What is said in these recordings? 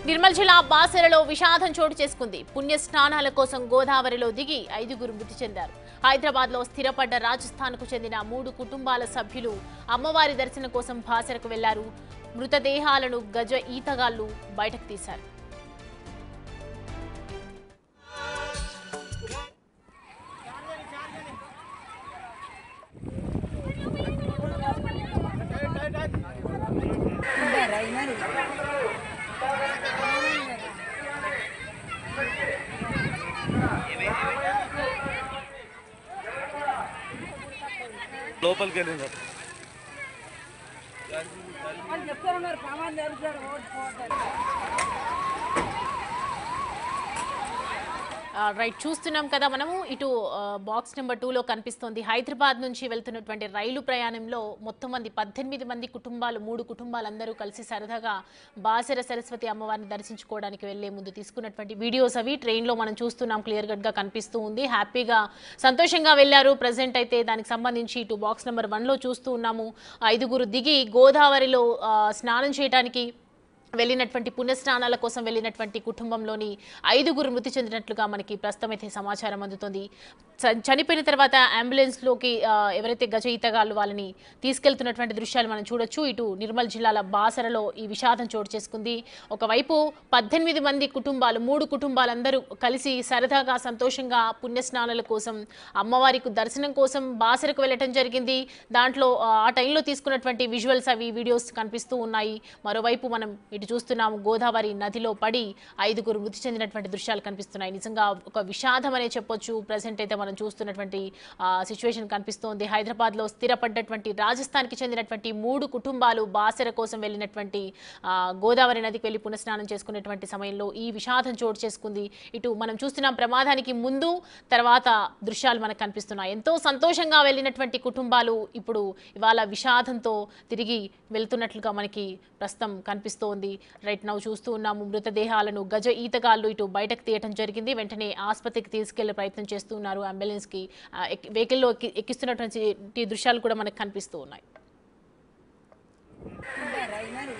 నిర్మల్ జిల్లా బాసరలో విషాదం చోటు చేసుకుంది. పుణ్య స్నానాల కోసం గోదావరిలో దిగి 5గురు మృతి చెందారు. హైదరాబాద్ లో స్థిరపడ్డ రాజస్థాన్ కు చెందిన 3 కుటుంబాల సభ్యులు అమ్మవారి దర్శనం కోసం బాసరకు వెళ్లారు. మృతదేహాలను గజ ఈతగాళ్లు బయటకు తీశారు. లోపలికి వెళ్ళినారు. రైట్, చూస్తున్నాం కదా మనము. ఇటు బాక్స్ నెంబర్ 2లో కనిపిస్తోంది. హైదరాబాద్ నుంచి వెళ్తున్నటువంటి రైలు ప్రయాణంలో మొత్తం 18 మంది కుటుంబాలు, 3 కుటుంబాలందరూ కలిసి సరదాగా బాసర సరస్వతి అమ్మవారిని దర్శించుకోవడానికి వెళ్లే ముందు తీసుకున్నటువంటి వీడియోస్ అవి ట్రైన్లో మనం చూస్తున్నాం. క్లియర్ కట్గా కనిపిస్తూ ఉంది. హ్యాపీగా సంతోషంగా వెళ్లారు. ప్రజెంట్ అయితే దానికి సంబంధించి ఇటు బాక్స్ నెంబర్ 1లో చూస్తూ ఉన్నాము. 5గురు దిగి గోదావరిలో స్నానం చేయడానికి వెళ్ళినటువంటి పుణ్యస్నానాల కోసం వెళ్ళినటువంటి కుటుంబంలోని 5గురు మృతి చెందినట్లుగా మనకి ప్రస్తుతం అయితే సమాచారం అందుతుంది. చనిపోయిన తర్వాత అంబులెన్స్లోకి ఎవరైతే గజ ఈతగాళ్ళు వాళ్ళని తీసుకెళ్తున్నటువంటి దృశ్యాలు మనం చూడొచ్చు. ఇటు నిర్మల్ జిల్లాల బాసరలో ఈ విషాదం చోటు చేసుకుంది. ఒకవైపు 18 మంది కుటుంబాలు, 3 కుటుంబాలందరూ కలిసి సరదాగా సంతోషంగా పుణ్యస్నానాల కోసం అమ్మవారికి దర్శనం కోసం బాసరకు వెళ్ళటం జరిగింది. దాంట్లో ఆ టైంలో తీసుకున్నటువంటి విజువల్స్ అవి వీడియోస్ కనిపిస్తూ ఉన్నాయి. మరోవైపు మనం చూస్తున్నాము, గోదావరి నదిలో పడి 5గురు మృతి చెందినటువంటి దృశ్యాలు కనిపిస్తున్నాయి. నిజంగా ఒక విషాదం అనే చెప్పొచ్చు. ప్రజెంట్ అయితే మనం చూస్తున్నటువంటి సిచ్యువేషన్ కనిపిస్తోంది. హైదరాబాద్ లో స్థిరపడ్డటువంటి రాజస్థాన్ కి చెందినటువంటి 3 కుటుంబాలు బాసర కోసం వెళ్ళినటువంటి గోదావరి నదికి వెళ్లి పునఃస్నానం చేసుకునేటువంటి సమయంలో ఈ విషాదం చోటు చేసుకుంది. ఇటు మనం చూస్తున్నాం, ప్రమాదానికి ముందు తర్వాత దృశ్యాలు మనకు కనిపిస్తున్నాయి. ఎంతో సంతోషంగా వెళ్ళినటువంటి కుటుంబాలు ఇప్పుడు ఇవాళ విషాదంతో తిరిగి వెళ్తున్నట్లుగా మనకి ప్రస్తుతం కనిపిస్తోంది. రైట్ నౌ చూస్తూ ఉన్నాము. మృతదేహాలను గజ ఈతగాళ్లు ఇటు బయటకు తీయటం జరిగింది. వెంటనే ఆసుపత్రికి తీసుకెళ్లే ప్రయత్నం చేస్తూ ఉన్నారు. అంబులెన్స్ కి వెహికల్లో ఎక్కిస్తున్నటువంటి దృశ్యాలు కూడా మనకు కనిపిస్తూ ఉన్నాయి.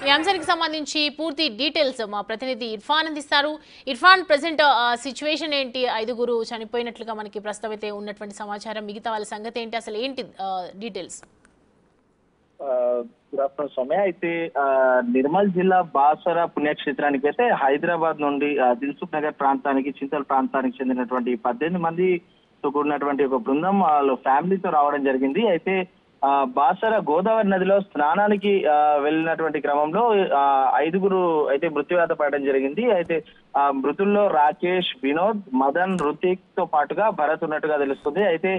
ఈ అంశానికి సంబంధించి పూర్తి డీటెయిల్స్ మా ప్రతినిధి ఇర్ఫాన్ అందిస్తారు. ఇర్ఫాన్, ప్రజెంట్ సిచ్యువేషన్ ఏంటి? 5గురు చనిపోయినట్లుగా మనకి ప్రస్తుతం అయితే ఉన్నటువంటి సమాచారం. మిగతా వాళ్ళ సంగతి ఏంటి? అసలు ఏంటి డీటెయిల్స్? Good afternoon Soumya. అయితే నిర్మల్ జిల్లా బాసర పుణ్యక్షేత్రానికి అయితే హైదరాబాద్ నుండి దిల్సుఖ్ నగర్ ప్రాంతానికి, చింతల్ ప్రాంతానికి చెందినటువంటి 18 మందితో కూడినటువంటి ఒక బృందం వాళ్ళు ఫ్యామిలీతో రావడం జరిగింది. అయితే బాసర గోదావరి నదిలో స్నానానికి వెళ్ళినటువంటి క్రమంలో 5గురు అయితే మృత్యువాత పడడం జరిగింది. అయితే మృతుల్లో రాకేష్, వినోద్, మదన్, రుతిక్ తో పాటుగా భరత్ ఉన్నట్టుగా తెలుస్తుంది. అయితే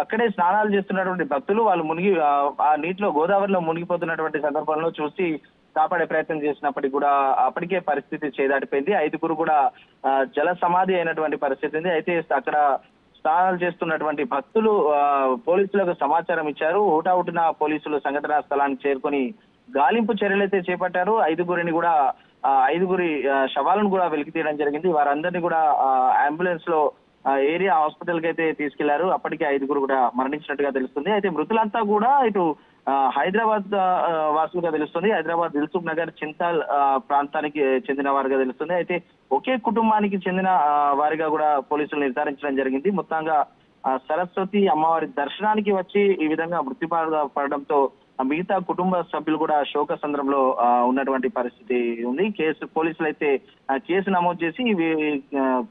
అక్కడే స్నానాలు చేస్తున్నటువంటి భక్తులు వాళ్ళు మునిగి ఆ నీటిలో గోదావరిలో మునిగిపోతున్నటువంటి సందర్భంలో చూసి కాపాడే ప్రయత్నం చేసినప్పటికీ కూడా అప్పటికే పరిస్థితి చేదాటిపోయింది. 5గురు కూడా జల సమాధి అయినటువంటి పరిస్థితి ఉంది. అయితే అక్కడ స్నానాలు చేస్తున్నటువంటి భక్తులు పోలీసులకు సమాచారం ఇచ్చారు. హుటాహుటిన పోలీసులు సంఘటనా స్థలానికి చేరుకొని గాలింపు చర్యలు అయితే చేపట్టారు. 5గురిని కూడా 5గురి శవాలను కూడా వెలికి తీయడం జరిగింది. వారందరినీ కూడా అంబులెన్స్ లో ఏరియా హాస్పిటల్ కి అయితే తీసుకెళ్లారు. అప్పటికే 5గురు కూడా మరణించినట్టుగా తెలుస్తుంది. అయితే మృతులంతా కూడా ఇటు హైదరాబాద్ వాసులుగా తెలుస్తుంది. హైదరాబాద్ దిల్సుఖ్ నగర్, చింతాల్ ప్రాంతానికి చెందిన వారిగా తెలుస్తుంది. అయితే ఒకే కుటుంబానికి చెందిన వారిగా కూడా పోలీసులు నిర్ధారించడం జరిగింది. మొత్తంగా సరస్వతి అమ్మవారి దర్శనానికి వచ్చి ఈ విధంగా మృత్యుపడడంతో మిగతా కుటుంబ సభ్యులు కూడా శోక సంద్రంలో ఉన్నటువంటి పరిస్థితి ఉంది. పోలీసులు అయితే కేసు నమోదు చేసి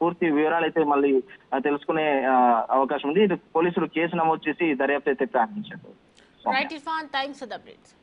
పూర్తి వివరాలు అయితే మళ్ళీ తెలుసుకునే అవకాశం ఉంది. పోలీసులు కేసు నమోదు చేసి దర్యాప్తు అయితే ప్రారంభించారు. Right Irfan, thanks for the updates.